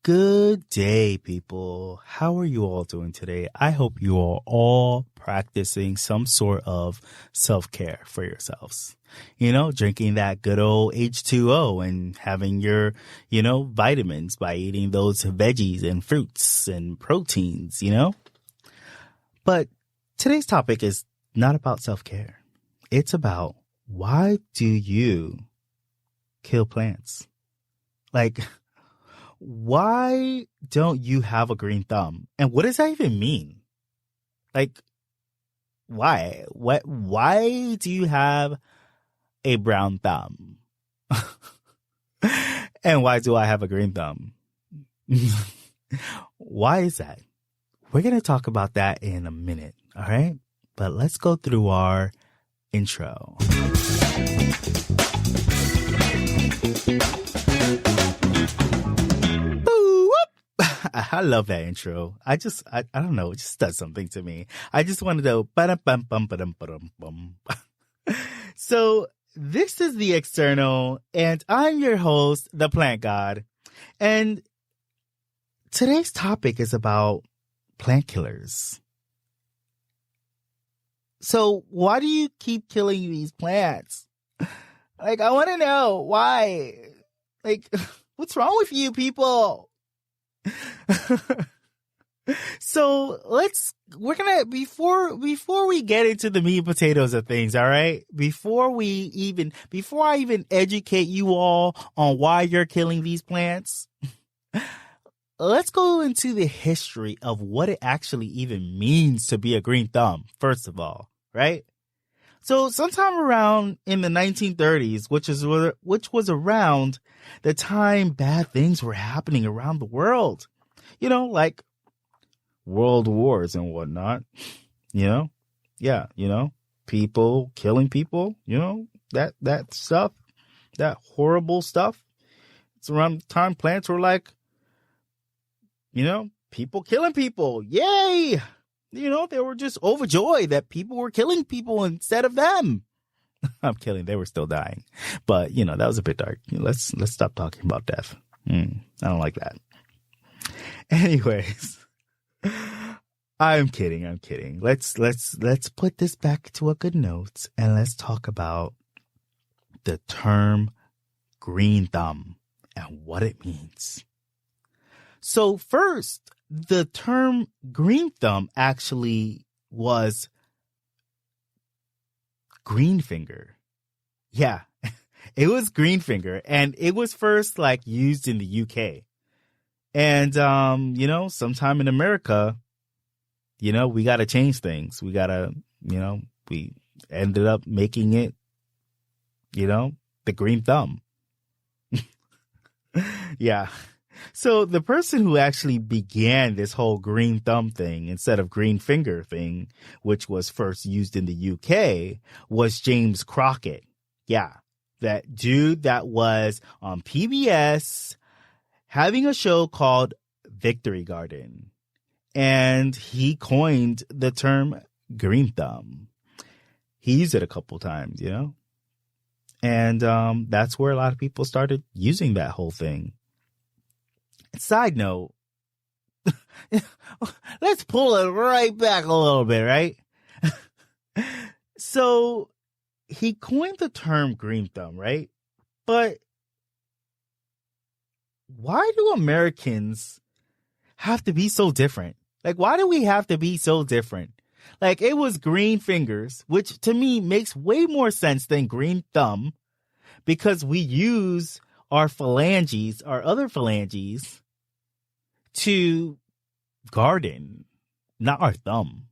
Good day, people. How are you all doing today? I hope you are all practicing some sort of self-care for yourselves. Drinking that good old H2O and having your, vitamins by eating those veggies and fruits and proteins. But today's topic is not about self-care. It's about why do you kill plants? Why don't you have a green thumb? And what does that even mean? Why? Why do you have a brown thumb? And why do I have a green thumb? Why is that? We're going to talk about that in a minute, all right? But let's go through our intro. I love that intro. I don't know. It just does something to me. I just wanted to ba-dum-bum-bum-ba-dum-ba-dum-bum. So this is The External, and I'm your host, the Plant God. And today's topic is about plant killers. So why do you keep killing these plants? I want to know why. What's wrong with you people? So before we get into the meat and potatoes of things, all right? Before I even educate you all on why you're killing these plants, let's go into the history of what it actually even means to be a green thumb, first of all, right? So sometime around in the 1930s, which was around the time bad things were happening around the world, like world wars and whatnot, people killing people, that stuff, that horrible stuff. It's around the time plants were people killing people. Yay! They were just overjoyed that people were killing people instead of them. I'm kidding. They were still dying. But, that was a bit dark. Let's stop talking about death. I don't like that. Anyways, I'm kidding. Let's put this back to a good note and let's talk about the term green thumb and what it means. So first, the term green thumb actually was green finger. Yeah, it was green finger, and it was first used in the UK. And, sometime in America, we got to change things. We got to, we ended up making it, the green thumb. Yeah. So the person who actually began this whole green thumb thing instead of green finger thing, which was first used in the UK, was James Crockett. Yeah, that dude that was on PBS having a show called Victory Garden. And he coined the term green thumb. He used it a couple times, And that's where a lot of people started using that whole thing. Side note, let's pull it right back a little bit, right? So he coined the term green thumb, right? But why do Americans have to be so different? Why do we have to be so different? It was green fingers, which to me makes way more sense than green thumb, because we use our other phalanges, to garden, not our thumb.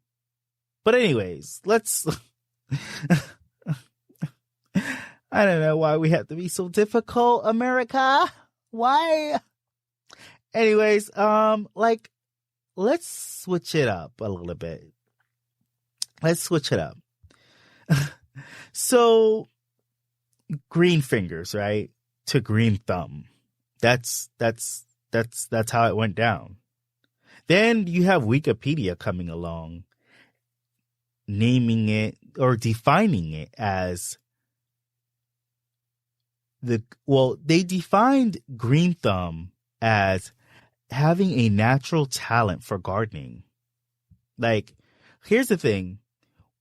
But anyways, let's... I don't know why we have to be so difficult, America. Why? Anyways, let's switch it up a little bit. So, green fingers, right? To green thumb. That's how it went down. Then you have Wikipedia coming along, naming it or defining it as they defined green thumb as having a natural talent for gardening. Like, here's the thing.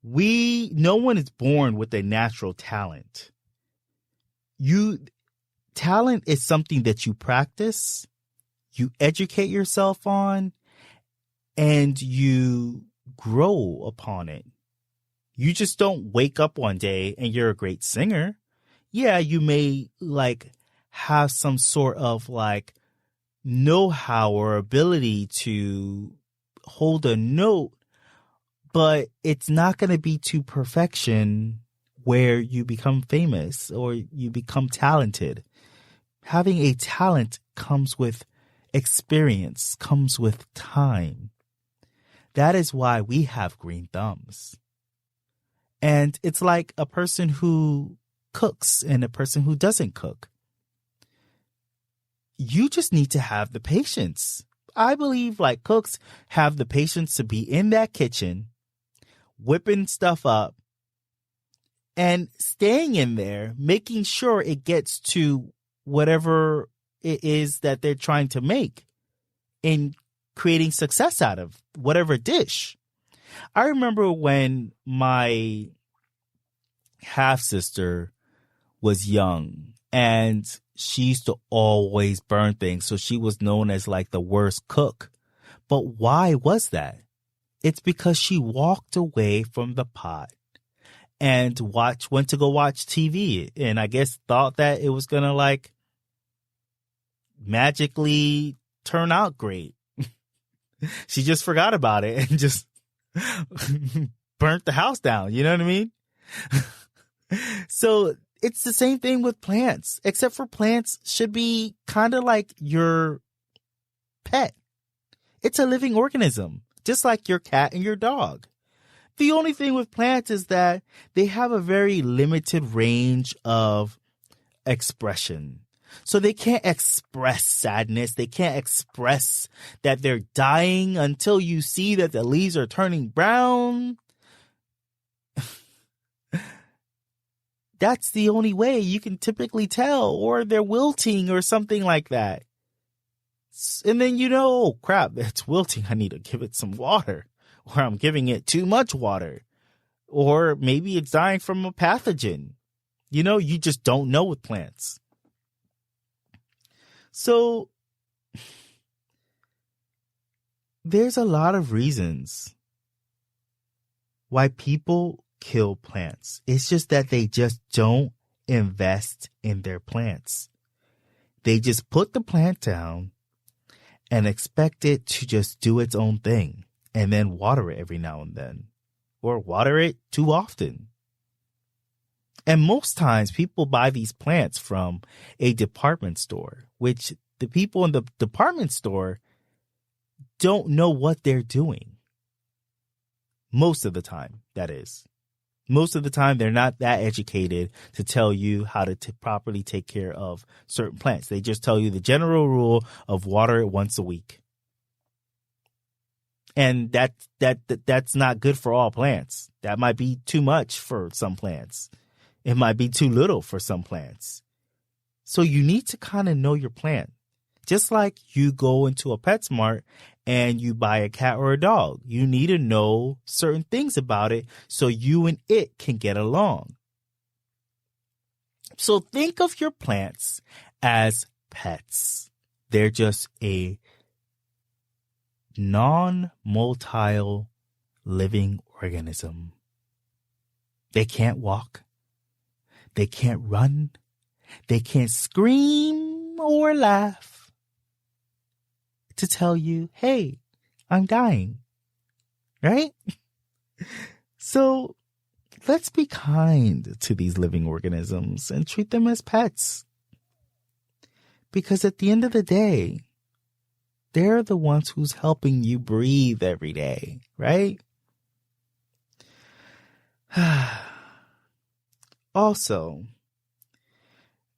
No one is born with a natural talent. Talent is something that you practice, you educate yourself on, and you grow upon it. You just don't wake up one day and you're a great singer. Yeah, you may have some sort of know-how or ability to hold a note, but it's not going to be to perfection where you become famous or you become talented. Having a talent comes with experience, comes with time. That is why we have green thumbs. And it's like a person who cooks and a person who doesn't cook. You just need to have the patience. I believe cooks have the patience to be in that kitchen, whipping stuff up and staying in there, making sure it gets to whatever it is that they're trying to make and creating success out of whatever dish. I remember when my half-sister was young and she used to always burn things. So she was known as the worst cook. But why was that? It's because she walked away from the pot and went to go watch TV. And I guess thought that it was going to magically turn out great. She just forgot about it and just burnt the house down. You know what I mean? So it's the same thing with plants, except for plants should be kind of like your pet. It's a living organism, just like your cat and your dog. The only thing with plants is that they have a very limited range of expression. So they can't express sadness. They can't express that they're dying until you see that the leaves are turning brown. That's the only way you can typically tell, or they're wilting or something like that. And then oh crap, it's wilting. I need to give it some water, or I'm giving it too much water, or maybe it's dying from a pathogen. You just don't know with plants. So there's a lot of reasons why people kill plants. It's just that they just don't invest in their plants. They just put the plant down and expect it to just do its own thing and then water it every now and then, or water it too often. And most times people buy these plants from a department store, which the people in the department store don't know what they're doing. Most of the time, that is. Most of the time, they're not that educated to tell you how to properly take care of certain plants. They just tell you the general rule of water it once a week. And that's not good for all plants. That might be too much for some plants. It might be too little for some plants. So you need to kind of know your plant. Just like you go into a PetSmart and you buy a cat or a dog. You need to know certain things about it so you and it can get along. So think of your plants as pets. They're just a non-motile living organism. They can't walk. They can't run. They can't scream or laugh to tell you, hey, I'm dying. Right? So let's be kind to these living organisms and treat them as pets. Because at the end of the day, they're the ones who's helping you breathe every day, right? Also,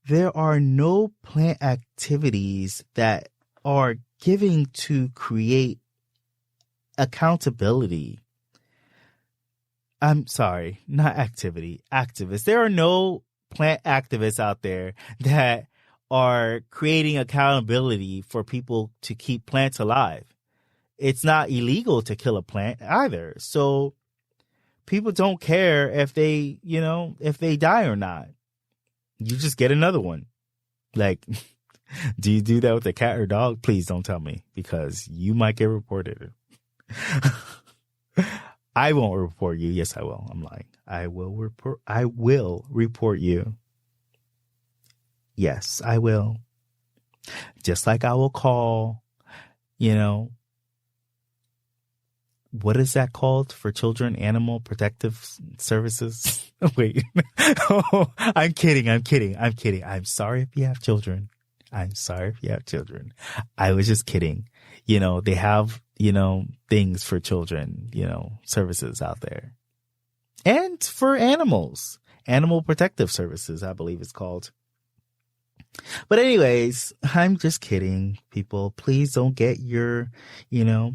there are no plant activities that are giving to create accountability. I'm sorry, not activity, activists. There are no plant activists out there that are creating accountability for people to keep plants alive. It's not illegal to kill a plant either. So people don't care if they, if they die or not. You just get another one. Like, do you do that with a cat or dog? Please don't tell me, because you might get reported. I won't report you. Yes, I will. I'm lying. I will report you. Yes, I will. Just like I will call, what is that called for children? Animal Protective Services? Wait. Oh, I'm kidding. I'm sorry if you have children. I was just kidding. They have, things for children, services out there. And for animals. Animal Protective Services, I believe it's called. But anyways, I'm just kidding, people. Please don't get your,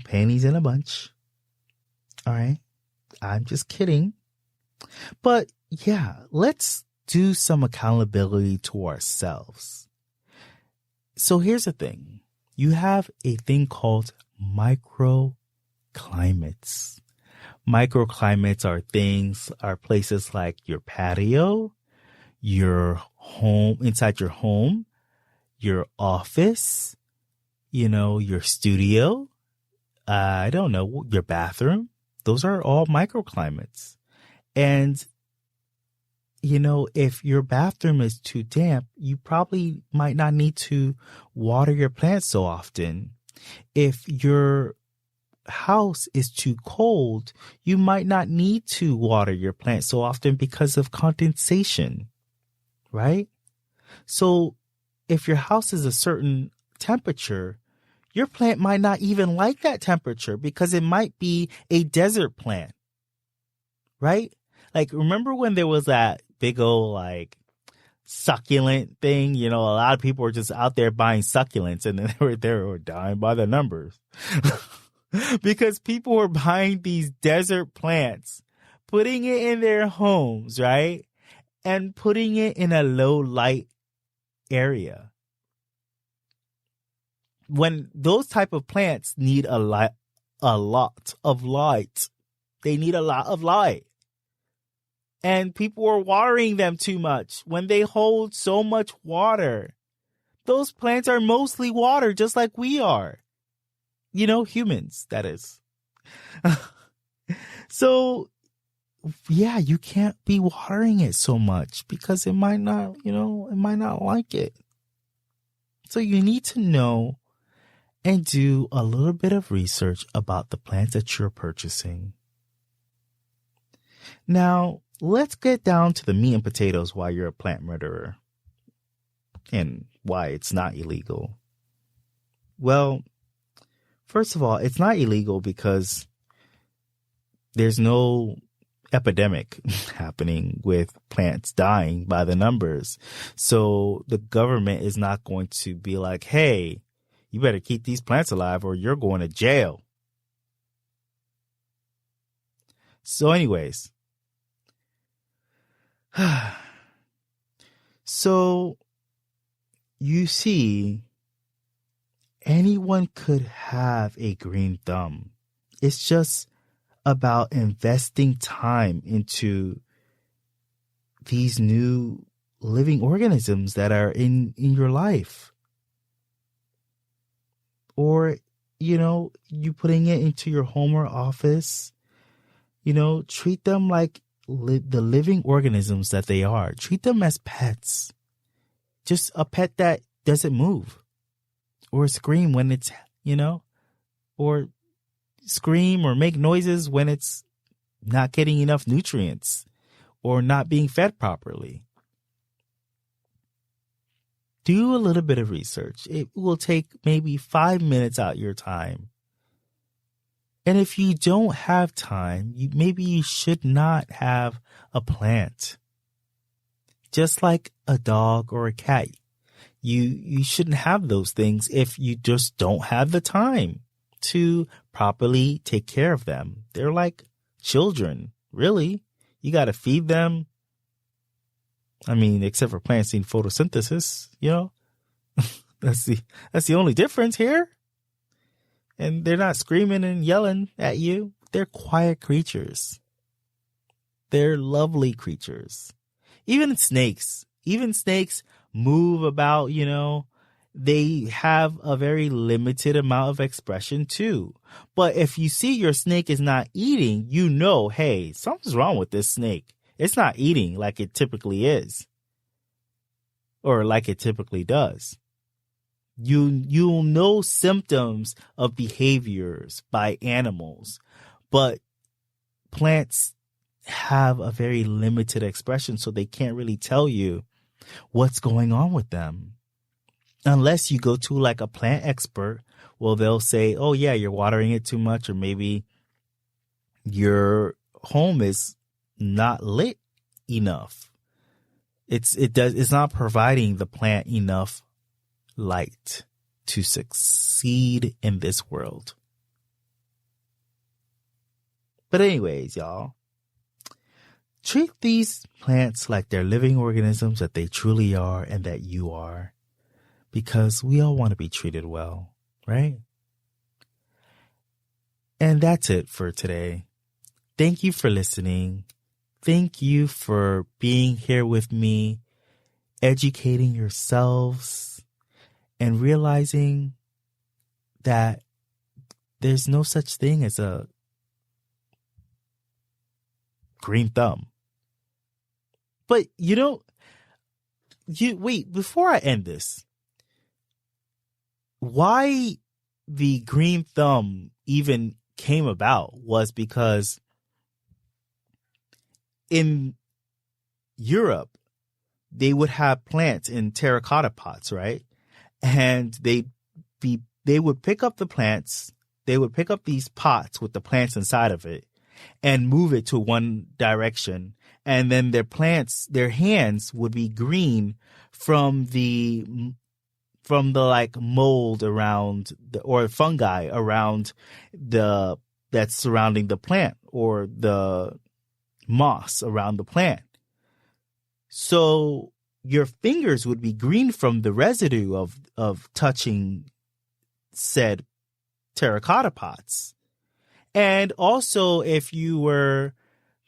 panties in a bunch. All right. I'm just kidding. But yeah, let's do some accountability to ourselves. So here's the thing. You have a thing called microclimates. Microclimates are places like your patio, your home, inside your home, your office, your studio, I don't know, your bathroom. Those are all microclimates. And, if your bathroom is too damp, you probably might not need to water your plants so often. If your house is too cold, you might not need to water your plants so often because of condensation, right? So if your house is a certain temperature, your plant might not even like that temperature because it might be a desert plant, right? Like, remember when there was that big old, succulent thing? A lot of people were just out there buying succulents, and then they were dying by the numbers because people were buying these desert plants, putting it in their homes, right? And putting it in a low light area. When those type of plants need a lot of light. They need a lot of light. And people are watering them too much when they hold so much water. Those plants are mostly water, just like we are. Humans, that is. So, yeah, you can't be watering it so much because it might not, it might not like it. So you need to know and do a little bit of research about the plants that you're purchasing. Now, let's get down to the meat and potatoes why you're a plant murderer and why it's not illegal. Well, first of all, it's not illegal because there's no epidemic happening with plants dying by the numbers. So the government is not going to be like, hey, you better keep these plants alive or you're going to jail. So anyways, so you see, anyone could have a green thumb. It's just about investing time into these new living organisms that are in your life. Or, you putting it into your home or office, treat them like the living organisms that they are. Treat them as pets. Just a pet that doesn't move or scream when it's, or scream or make noises when it's not getting enough nutrients or not being fed properly. Do a little bit of research. It will take maybe 5 minutes out your time. And if you don't have time, maybe you should not have a plant. Just like a dog or a cat. You shouldn't have those things if you just don't have the time to properly take care of them. They're like children, really. You got to feed them. I mean, except for plants need photosynthesis, That's the only difference here. And they're not screaming and yelling at you. They're quiet creatures. They're lovely creatures. Even snakes move about, they have a very limited amount of expression too. But if you see your snake is not eating, hey, something's wrong with this snake. It's not eating like it typically is. Or like it typically does. You'll know symptoms of behaviors by animals, but plants have a very limited expression, so they can't really tell you what's going on with them. Unless you go to like a plant expert, well, they'll say, oh yeah, you're watering it too much, or maybe your home is not lit enough. It's not providing the plant enough light to succeed in this world. But anyways, y'all, treat these plants like they're living organisms that they truly are and that you are, because we all want to be treated well, right? And that's it for today. Thank you for listening. Thank you for being here with me, educating yourselves, and realizing that there's no such thing as a green thumb. But wait, before I end this, why the green thumb even came about was because in Europe, they would have plants in terracotta pots, right? And they would pick up the plants. They would pick up these pots with the plants inside of it and move it to one direction. And then their hands would be green from the like mold around or fungi around that's surrounding the plant, or the moss around the plant. So your fingers would be green from the residue of touching said terracotta pots. And also, if you were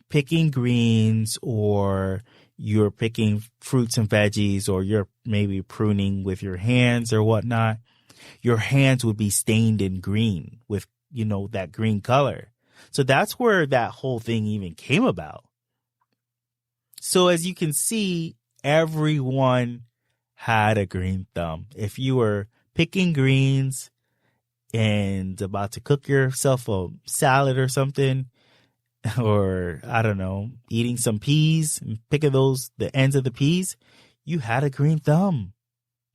picking greens, or you're picking fruits and veggies, or you're maybe pruning with your hands or whatnot, your hands would be stained in green with, that green color. So that's where that whole thing even came about. So as you can see, everyone had a green thumb. If you were picking greens and about to cook yourself a salad or something, or I don't know, eating some peas and picking the ends of the peas, you had a green thumb.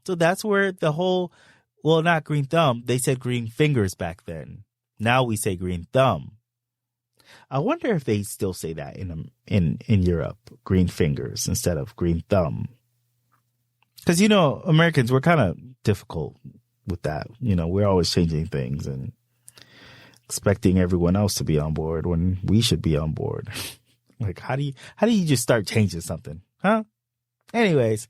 So that's where not green thumb, they said green fingers back then. Now we say green thumb. I wonder if they still say that in Europe, green fingers instead of green thumb. Because, Americans, we're kind of difficult with that. We're always changing things and expecting everyone else to be on board when we should be on board. Like, how do you just start changing something? Huh? Anyways,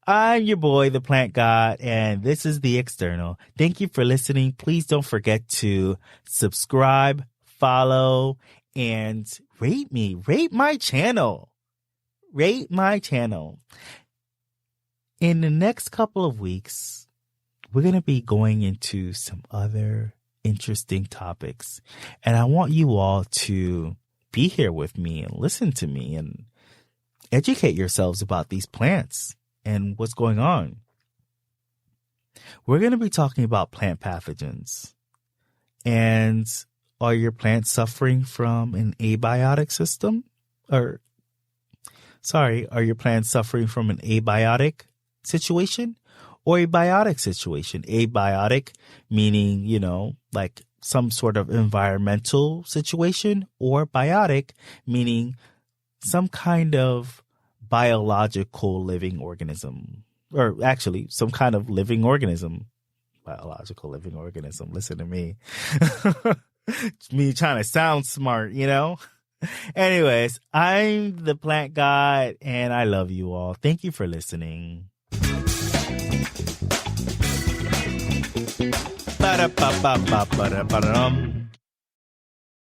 I'm your boy, the Plant God, and this is The External. Thank you for listening. Please don't forget to subscribe, follow, and rate me. Rate my channel. Rate my channel. In the next couple of weeks, we're going to be going into some other interesting topics. And I want you all to be here with me and listen to me and educate yourselves about these plants and what's going on. We're going to be talking about plant pathogens. And are your plants suffering from an abiotic system? Are your plants suffering from an abiotic situation or a biotic situation? Abiotic meaning, like some sort of environmental situation, or biotic meaning some kind of biological living organism, or actually some kind of living organism. Biological living organism. Listen to me. Me trying to sound smart, Anyways, I'm the Plant God, and I love you all. Thank you for listening. Ba-da-ba-ba-ba-ba-da-ba-dum.